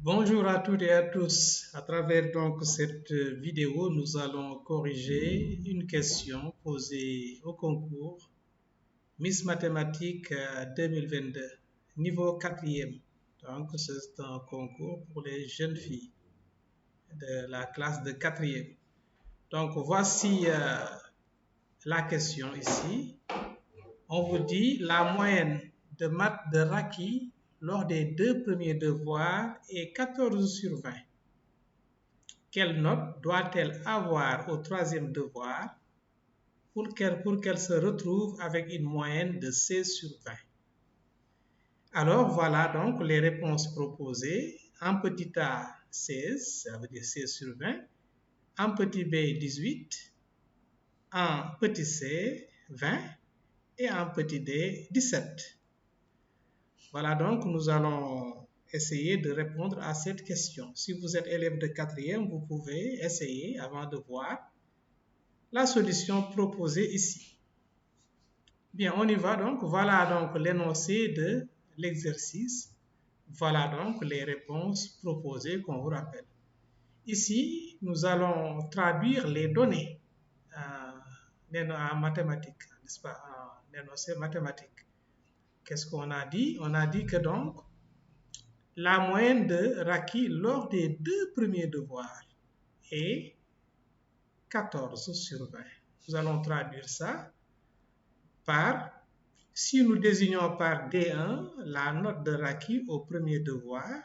Bonjour à toutes et à tous. À travers donc cette vidéo, nous allons corriger une question posée au concours Miss Mathématiques 2022, niveau 4e. Donc, c'est un concours pour les jeunes filles de la classe de 4e. Donc, voici la question ici. On vous dit la moyenne de maths de Raki lors des 2 premiers devoirs est 14 sur 20. Quelle note doit-elle avoir au 3e devoir pour qu'elle se retrouve avec une moyenne de 16 sur 20? Alors voilà donc les réponses proposées. En petit a 16, ça veut dire 16 sur 20. En petit b 18. En petit c 20. Et en petit d 17. Voilà donc nous allons essayer de répondre à cette question. Si vous êtes élève de 4e, vous pouvez essayer avant de voir la solution proposée ici. Bien, on y va donc. Voilà donc l'énoncé de l'exercice. Voilà donc les réponses proposées qu'on vous rappelle. Ici, nous allons traduire les données en mathématiques, n'est-ce pas, en énoncé mathématique. Qu'est-ce qu'on a dit? On a dit que donc, la moyenne de Raki lors des 2 premiers devoirs est 14 sur 20. Nous allons traduire ça par, si nous désignons par D1 la note de Raki au premier devoir,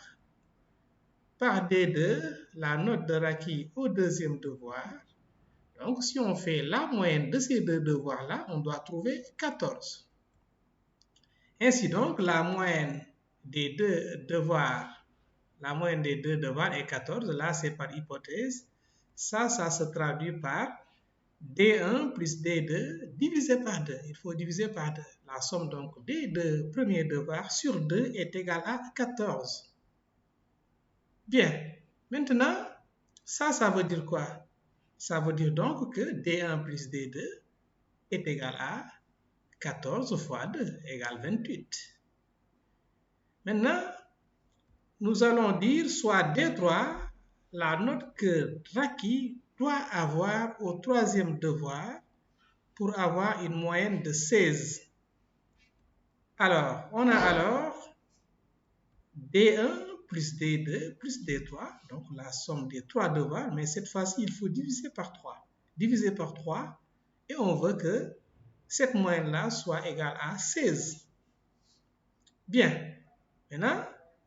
par D2 la note de Raki au deuxième devoir. Donc, si on fait la moyenne de ces 2 devoirs-là, on doit trouver 14. Ainsi donc, la moyenne des 2 devoirs est 14. Là, c'est par hypothèse. Ça se traduit par D1 plus D2 divisé par 2. Il faut diviser par 2. La somme donc des 2 premiers devoirs sur 2 est égale à 14. Bien. Maintenant, ça veut dire quoi? Ça veut dire donc que D1 plus D2 est égal à 14 fois 2 égale 28. Maintenant, nous allons dire soit D3 la note que Raki doit avoir au 3e devoir pour avoir une moyenne de 16. Alors, on a alors D1 plus D2 plus D3, donc la somme des 3 devoirs, mais cette fois-ci, il faut diviser par 3. Diviser par 3, et on veut que cette moyenne-là soit égale à 16. Bien, maintenant,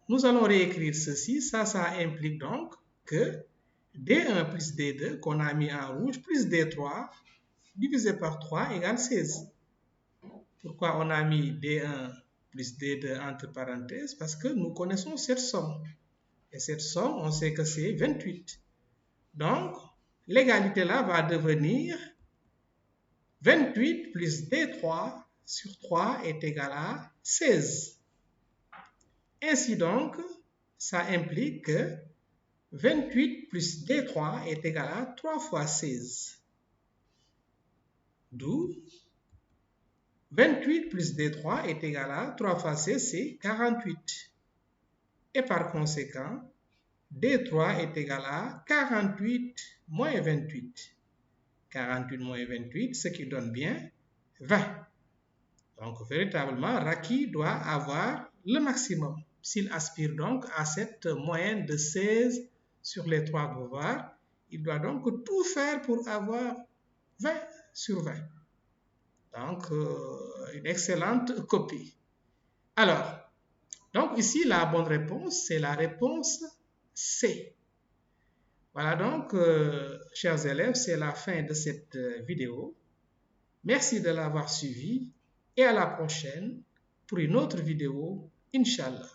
nous allons réécrire ceci. Ça implique donc que D1 plus D2, qu'on a mis en rouge, plus D3, divisé par 3 égale 16. Pourquoi on a mis D1 plus D2 entre parenthèses? Parce que nous connaissons cette somme. Et cette somme, on sait que c'est 28. Donc, l'égalité là va devenir 28 plus D3 sur 3 est égal à 16. Ainsi donc, ça implique que 28 plus D3 est égal à 3 fois 16. D'où 28 plus D3 est égal à 3 fois 16, c'est 48. Et par conséquent, D3 est égal à 48 moins 28. 48 moins 28, ce qui donne bien 20. Donc, véritablement, Raki doit avoir le maximum. S'il aspire donc à cette moyenne de 16 sur les 3 devoirs, il doit donc tout faire pour avoir 20 sur 20. Donc, une excellente copie. Alors, donc ici, la bonne réponse, c'est la réponse C. Voilà donc, chers élèves, c'est la fin de cette vidéo. Merci de l'avoir suivi et à la prochaine pour une autre vidéo, Inch'Allah.